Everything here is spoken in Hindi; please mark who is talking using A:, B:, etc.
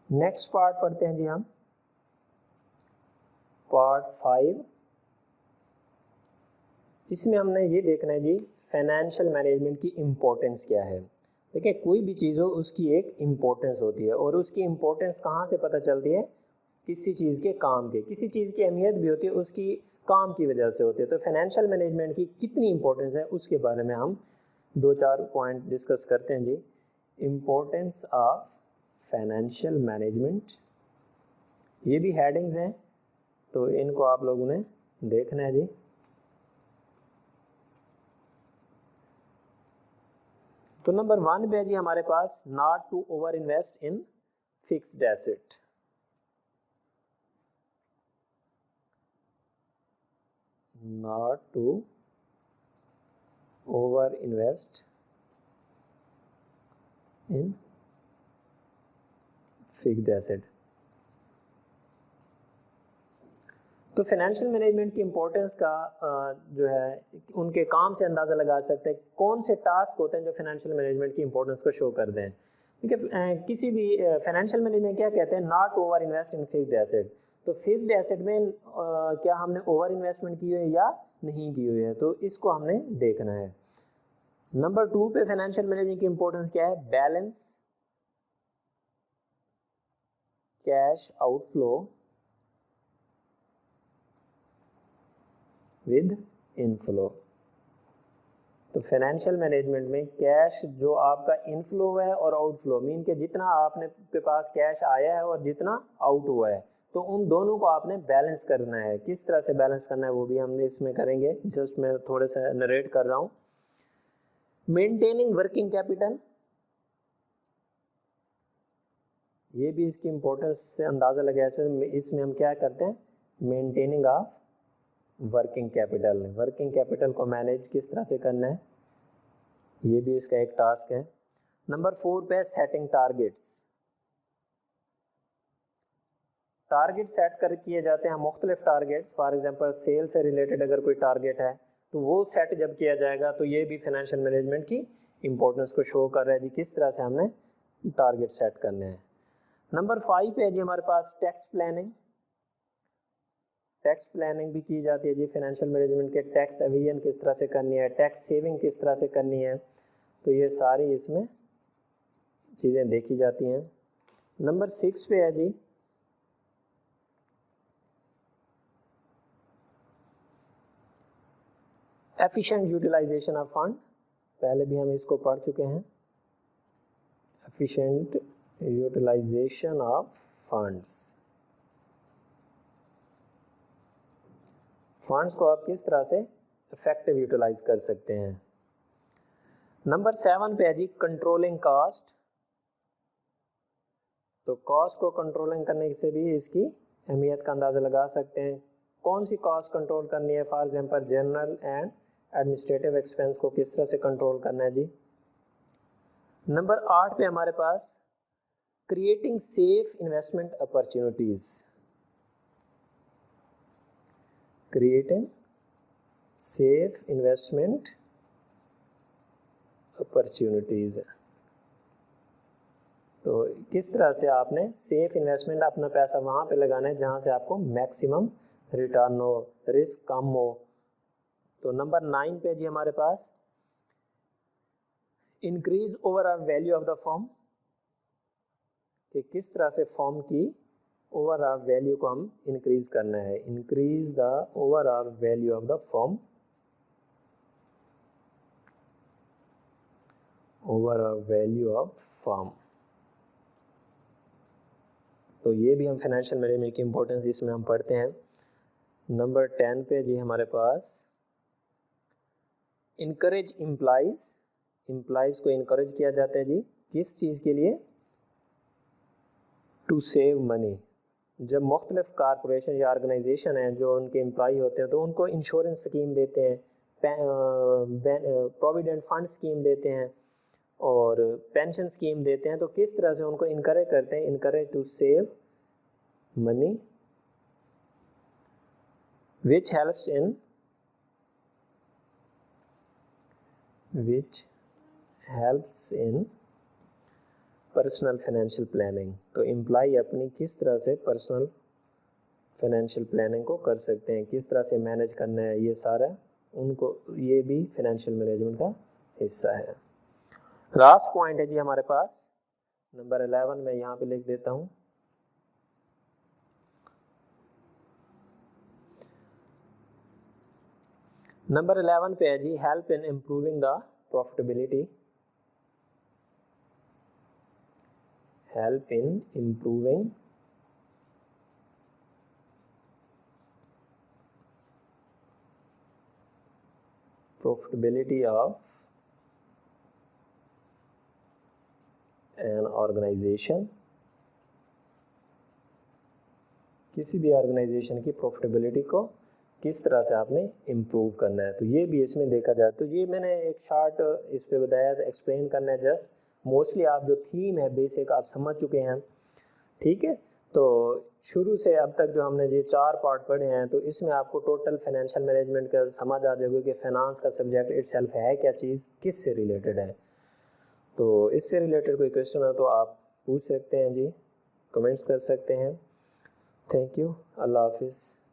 A: नेक्स्ट पार्ट पढ़ते हैं जी हम, पार्ट 5। इसमें हमने ये देखना है जी फाइनेंशियल मैनेजमेंट की इम्पोर्टेंस क्या है। देखिए कोई भी चीज़ हो उसकी एक इम्पोर्टेंस होती है, और उसकी इम्पोर्टेंस कहाँ से पता चलती है, किसी चीज़ के काम के, किसी चीज़ की अहमियत भी होती है उसकी काम की वजह से होती है। तो फाइनेंशियल मैनेजमेंट की कितनी इम्पोर्टेंस है उसके बारे में हम 2-4 पॉइंट डिस्कस करते हैं जी। इम्पोर्टेंस ऑफ फाइनेंशियल मैनेजमेंट, ये भी हेडिंग्स हैं तो इनको आप लोगों ने देखना है जी। तो नंबर 1 पे है जी हमारे पास not to over invest in fixed asset. Not to over invest in fixed asset. तो फाइनेंशियल मैनेजमेंट की इम्पोर्टेंस का जो है उनके काम से अंदाज़ा लगा सकते हैं कौन से टास्क होते हैं जो फाइनेंशियल मैनेजमेंट की इम्पोर्टेंस को शो कर दें। ठीक है, किसी भी फाइनेंशियल मैनेजमेंट क्या कहते हैं, not over invest in fixed asset. तो फिक्स्ड एसेट में क्या हमने ओवर इन्वेस्टमेंट की हुई है या नहीं की हुई है, तो इसको हमने देखना है। नंबर 2 पे फाइनेंशियल मैनेजमेंट की इम्पोर्टेंस क्या है, balance cash outflow with inflow. तो फाइनेंशियल मैनेजमेंट में कैश जो आपका इनफ्लो है और आउटफ्लो, मीन के जितना आपने के पास कैश आया है और जितना आउट हुआ है, तो उन दोनों को आपने बैलेंस करना है। किस तरह से बैलेंस करना है वो भी हमने इसमें करेंगे, जस्ट मैं थोड़े से नरेट कर रहा हूँ। मेंटेनिंग वर्किंग कैपिटल, ये भी इसकी इम्पोर्टेंस से अंदाज़ा लगाया। इसमें हम क्या करते हैं, maintaining of working capital, working capital को मैनेज किस तरह से करना है, ये भी इसका एक टास्क है। नंबर 4 पे सेटिंग टारगेट्स, टारगेट सेट कर किए जाते हैं मुख्तलिफ टारगेट्स। फॉर एग्जांपल सेल से रिलेटेड अगर कोई टारगेट है तो वो सेट जब किया जाएगा तो ये भी फाइनेंशियल मैनेजमेंट की इंपॉर्टेंस को शो कर रहा है जी, किस तरह से हमने टारगेट सेट करने हैं। नंबर 5 पे है जी हमारे पास टैक्स प्लानिंग, टैक्स प्लानिंग भी की जाती है जी फाइनेंशियल मैनेजमेंट के। टैक्स एविजन किस तरह से करनी है, टैक्स सेविंग किस तरह से करनी है, तो ये सारी इसमें चीज़ें देखी जाती हैं। नंबर 6 पे है जी एफिशिएंट यूटिलाइजेशन ऑफ फंड, पहले भी हम इसको पढ़ चुके हैं। Efficient utilisation of funds, funds को आप किस तरह से इफेक्टिव यूटिलाइज कर सकते हैं। नंबर 7 पे है जी कंट्रोलिंग कॉस्ट, तो कॉस्ट को कंट्रोलिंग करने से भी इसकी अहमियत का अंदाज़ा लगा सकते हैं। कौन सी कॉस्ट कंट्रोल करनी है, for example general and administrative expense को किस तरह से कंट्रोल करना है जी। नंबर 8 पे हमारे पास creating safe investment opportunities, creating safe investment opportunities, तो किस तरह से आपने सेफ इन्वेस्टमेंट अपना पैसा वहाँ पे लगाना है जहाँ से आपको मैक्सिमम रिटर्न हो, रिस्क कम हो। तो नंबर 9 पे जी हमारे पास increase overall value of the firm, कि किस तरह से फर्म की ओवरऑल वैल्यू को हम इंक्रीज करना है, increase the overall value of the firm, overall value of firm. तो ये भी हम फाइनेंशियल मैनेजमेंट की इंपॉर्टेंस इसमें हम पढ़ते हैं। नंबर 10 पे जी हमारे पास इनकरेज एम्प्लॉइज, एम्प्लॉइज को इनकरेज किया जाता है जी, किस चीज़ के लिए, टू सेव मनी। जब मुख्तलिफ कारपोरेशन या ऑर्गेनाइजेशन हैं जो उनके एम्प्लॉय होते हैं तो उनको इंश्योरेंस स्कीम देते हैं, प्रोविडेंट फंड स्कीम देते हैं और पेंशन स्कीम देते हैं, तो किस तरह से उनको इनकरेज करते हैं, encourage to save money which helps in personal financial planning, तो एम्प्लॉय अपनी किस तरह से पर्सनल फाइनेंशियल प्लानिंग को कर सकते हैं, किस तरह से मैनेज करना है, ये सारा उनको, ये भी फाइनेंशियल मैनेजमेंट का हिस्सा है। लास्ट पॉइंट है जी हमारे पास नंबर 11, मैं यहाँ पे लिख देता हूँ। नंबर 11 पे है जी help in improving the profitability, help in improving profitability of an organization, किसी भी ऑर्गेनाइजेशन की प्रॉफिटेबिलिटी को किस तरह से आपने इम्प्रूव करना है, तो ये भी इसमें देखा जाए। तो ये मैंने एक शार्ट इस पे बताया था, एक्सप्लेन करना है जस्ट। मोस्टली आप जो थीम है बेसिक आप समझ चुके हैं, ठीक है। तो शुरू से अब तक जो हमने ये 4 पार्ट पढ़े हैं, तो इसमें आपको टोटल फाइनेंशियल मैनेजमेंट का समझ आ जाएगा कि फाइनेंस का सब्जेक्ट इटसेल्फ है क्या चीज़, किस से रिलेटेड है। तो इससे रिलेटेड कोई क्वेश्चन हो तो आप पूछ सकते हैं जी, कमेंट्स कर सकते हैं। थैंक यू, अल्लाह हाफिज़।